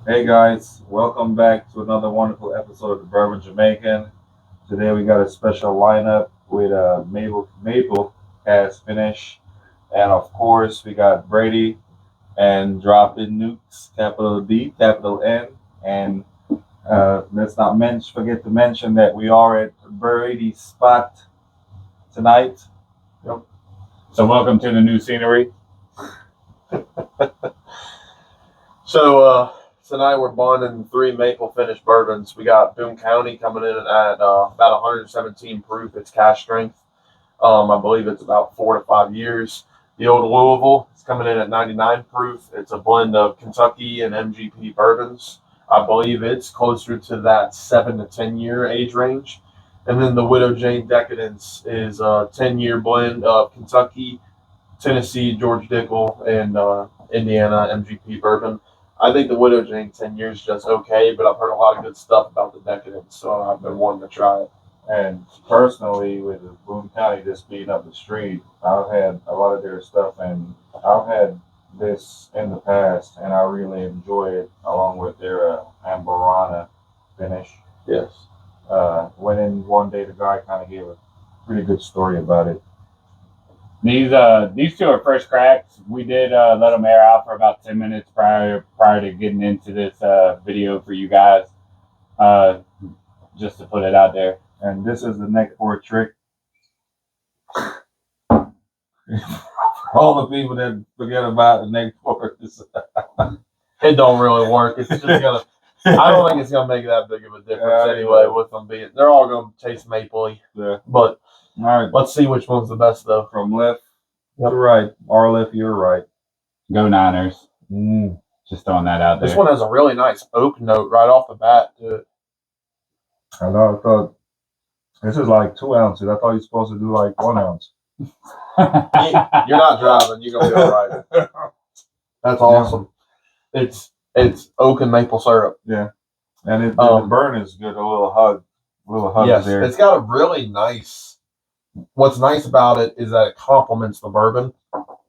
Hey guys, welcome back to another wonderful episode of the Bourbon Jamaican. Today we got a special lineup with a maple cast finish, and of course we got Brady and dropping nukes, capital D, capital N, and let's not forget to mention that we are at Brady's spot tonight. Yep. So welcome to the new scenery. So tonight we're bonding 3 maple finished bourbons. We got Boone County coming in at about 117 proof. It's cask strength. I believe it's about 4 to 5 years. The old Louisville is coming in at 99 proof. It's a blend of Kentucky and MGP bourbons. I believe it's closer to that 7 to 10 year age range. And then the Widow Jane Decadence is a 10-year blend of Kentucky, Tennessee, George Dickel, and Indiana MGP bourbon. I think the Widow Jane 10 years is just okay, but I've heard a lot of good stuff about the Decadence, so I've been wanting to try it. And personally, with Boone County just being up the street, I've had a lot of their stuff, and I've had this in the past, and I really enjoy it along with their Amberana finish. Yes. Went in one day, the guy kind of gave a pretty good story about it. These two are first cracks. We did let them air out for about 10 minutes prior to getting into this video for you guys, just to put it out there. And this is the neck pour trick. All the people that forget about the neck pour, it don't really work. It's just gonna. I don't think it's gonna make that big of a difference anyway. With them being, they're all gonna taste mapley. Yeah. But all right, let's see which one's the best though. From left to right, or left, you're right. Go Niners. Just throwing that out there. This one has a really nice oak note right off the bat to it. I thought this is like 2 ounces. I thought you're supposed to do like 1 ounce. You're not driving. You're gonna be all right. That's awesome. Yeah. It's oak and maple syrup. Yeah, and the burn is good. A little hug yes, there. It's got a really nice. What's nice about it is that it complements the bourbon.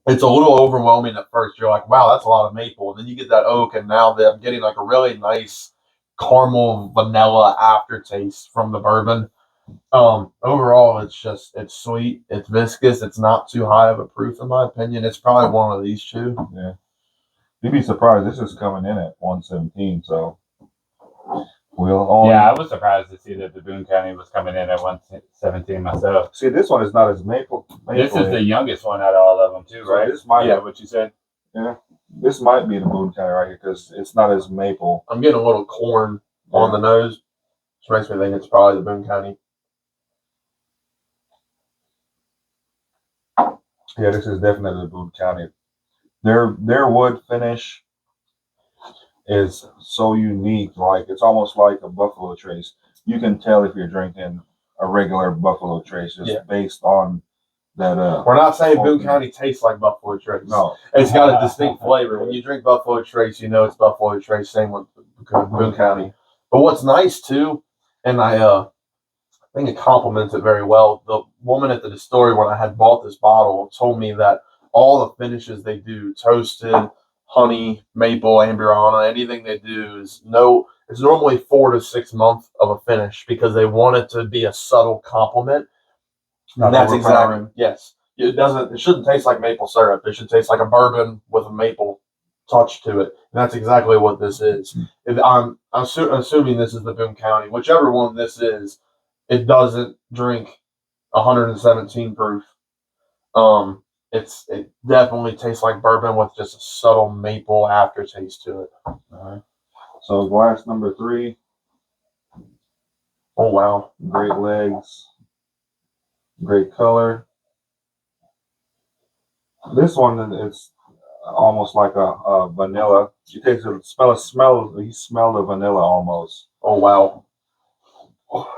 It's a little overwhelming at first. You're like, wow, that's a lot of maple. And then you get that oak, and now I'm getting like a really nice caramel vanilla aftertaste from the bourbon. Overall, it's sweet, it's viscous, it's not too high of a proof in my opinion. It's probably one of these two. Yeah, you'd be surprised. This is coming in at 117, so we'll only. Yeah, I was surprised to see that the Boone County was coming in at 117 myself. See, this one is not as maple. This is the youngest one out of all of them too, so right? This might be what you said. Yeah, this might be the Boone County right here because it's not as maple. I'm getting a little corn on the nose, which makes me think it's probably the Boone County. Yeah, this is definitely the Boone County. Their wood finish is so unique. Like it's almost like a Buffalo Trace. You can tell if you're drinking a regular Buffalo Trace just based on that. We're not saying Boone County tastes like Buffalo Trace. No, it's got a distinct flavor. When you drink Buffalo Trace, you know it's Buffalo Trace. Same with Boone County. But what's nice too, and I think it complements it very well. The woman at the distillery, when I had bought this bottle, told me that all the finishes they do, toasted, honey, maple, amberana, anything they do is it's normally 4 to 6 months of a finish because they want it to be a subtle complement. And that's exactly, yes. It shouldn't taste like maple syrup. It should taste like a bourbon with a maple touch to it. And that's exactly what this is. I'm assuming this is the Boone County. Whichever one this is, it doesn't drink 117 proof. It definitely tastes like bourbon with just a subtle maple aftertaste to it. All right. So glass number 3. Oh wow! Great legs, great color. This one it's almost like a vanilla. You taste the smell. You smell the vanilla almost. Oh wow!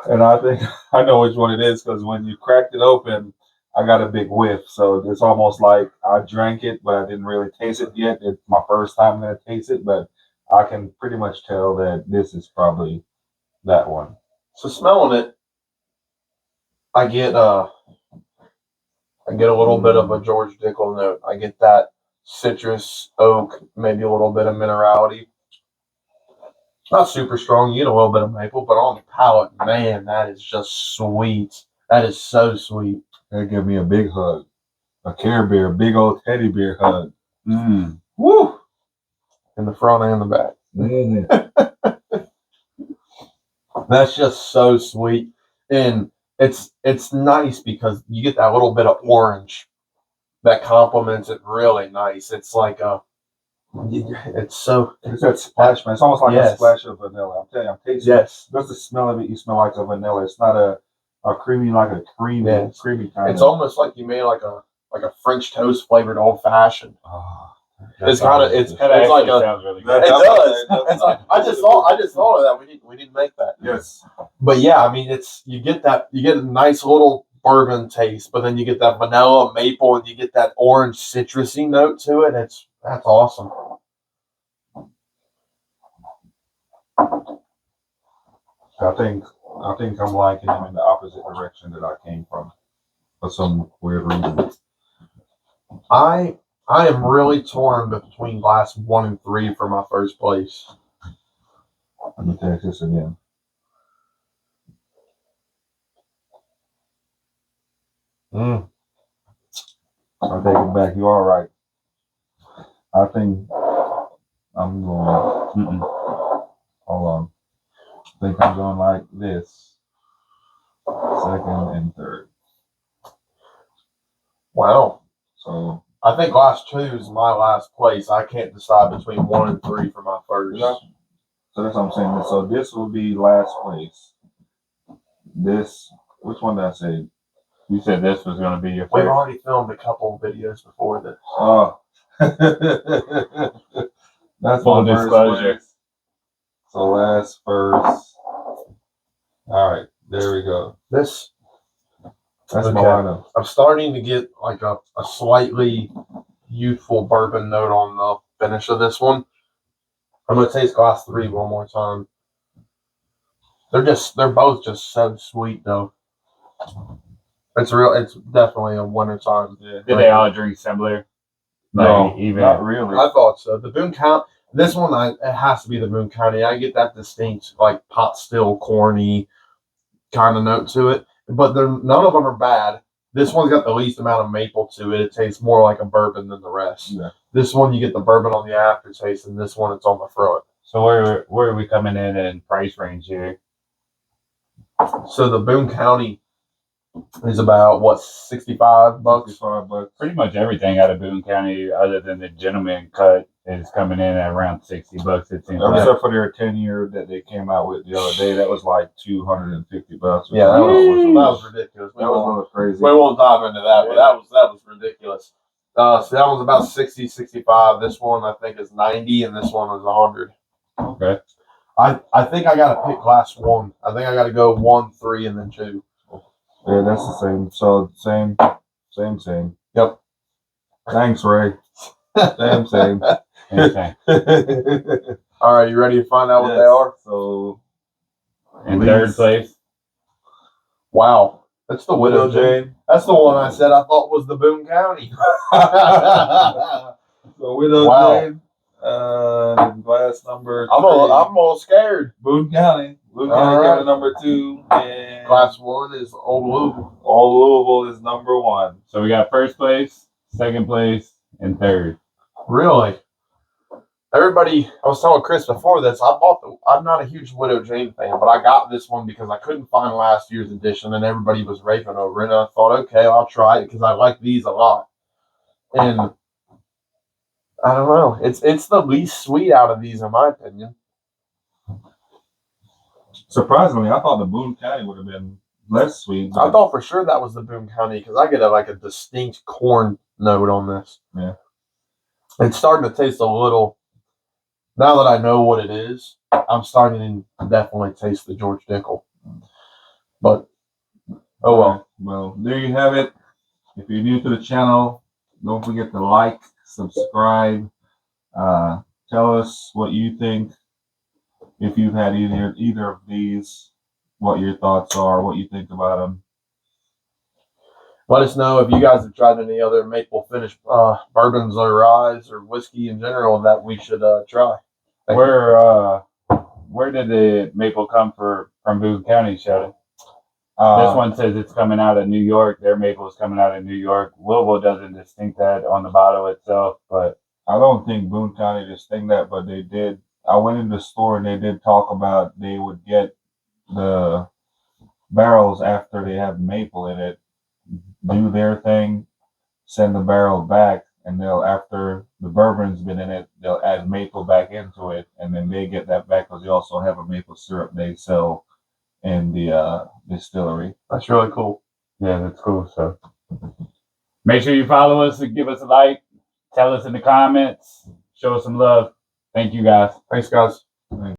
And I think I know which one it is because when you cracked it open, I got a big whiff. So it's almost like I drank it, but I didn't really taste it yet. It's my first time I'm gonna taste it, but I can pretty much tell that this is probably that one. So smelling it, I get a little bit of a George Dickel note. I get that citrus, oak, maybe a little bit of minerality. Not super strong. You get a little bit of maple, but on the palate, man, that is just sweet. That is so sweet. That give me a big hug. A Care Bear, big old teddy bear hug. Woo! In the front and the back. Mm-hmm. That's just so sweet. And it's nice because you get that little bit of orange that complements it really nice. It's like it's that splash, man. It's almost like a splash of vanilla. I'm telling you, I'm tasting it. Just the smell of it, you smell like a vanilla. It's not a creamy, like a creamy kind. It's almost like you made like a French toast flavored old fashioned. It's kind of it's like a. Sounds really It does. It's like, I just thought of that. We didn't make that. Yes. But yeah, I mean, you get a nice little bourbon taste, but then you get that vanilla maple, and you get that orange citrusy note to it. That's awesome. I think I'm liking him in the opposite direction that I came from, for some weird reason. I am really torn between glass 1 and 3 for my first place. Let me taste this again. I take it back. You all right? I think I'm going. Hold on. I think I'm going like this. Second and third. Wow. So I think glass 2 is my last place. I can't decide between 1 and 3 for my first. so that's what I'm saying. So this will be last place. This, which one did I say? You said this was going to be your first. We've already filmed a couple of videos before this. Oh. That's Full my disclosure. First. So last first. All right, there we go. That's my lineup. I'm starting to get like a slightly youthful bourbon note on the finish of this one. I'm gonna taste glass 3 one more time. They're both just so sweet though. It's definitely a wintertime. Yeah. Did they all drink similar? No, not really. I thought so. The Boone County, this one, it has to be the Boone County. I get that distinct, like pot still, corny kind of note to it, but none of them are bad. This one's got the least amount of maple to it. It tastes more like a bourbon than the rest. Yeah. This one, you get the bourbon on the aftertaste, and this one, it's on the front. So where are we coming in price range here? So the Boone County is about what, $65? $65. Pretty much everything out of Boone County, other than the gentleman cut, is coming in at around $60. It seems like. Except for their 10-year that they came out with the other day, that was like $250. Yeah, that was ridiculous. That was a little crazy. We won't dive into that, but that was ridiculous. So that one's about 60, 65. This one I think is 90, and this one is 100. Okay. I think I gotta pick glass 1. I think I gotta go 1, 3, and then 2. Yeah, that's the same. So same. Yep. Thanks, Ray. Same. All right, you ready to find out what they are? So in third place. Wow, that's the Widow Jane. That's the one I said I thought was the Boone County. So Widow Jane. Glass number 3. I'm all scared. Boone County. Boone County got number 2. And glass 1 is Old Louisville. Old Louisville is number 1. So we got first place, second place, and third. Really? Everybody, I was telling Chris before this, I'm not a huge Widow Jane fan, but I got this one because I couldn't find last year's edition and everybody was raving over it. And I thought, okay, I'll try it because I like these a lot. And I don't know. It's the least sweet out of these, in my opinion. Surprisingly, I thought the Boone County would have been less sweet. I thought for sure that was the Boone County because I get a distinct corn note on this. Yeah. It's starting to taste a little. Now that I know what it is, I'm starting to definitely taste the George Dickel. But, oh well. Well, there you have it. If you're new to the channel, don't forget to like, subscribe. Tell us what you think. If you've had either of these, what your thoughts are, what you think about them. Let us know if you guys have tried any other maple finish bourbons or ryes or whiskey in general that we should try. We're where did the maple come from Boone County, Sheldon? Uh, This one says it's coming out of New York. Their maple is coming out of New York. Louisville doesn't distinct that on the bottle itself, but I don't think Boone County distinct that, but they did. I went in the store and they did talk about they would get the barrels after they have maple in it, do their thing, send the barrel back, and they'll, after the bourbon's been in it, they'll add maple back into it, and then they get that back because they also have a maple syrup they sell in the distillery. That's really cool. yeah, that's cool. So make sure you follow us and give us a like. Tell us in the comments. Show us some love. Thank you, guys. Thanks, guys.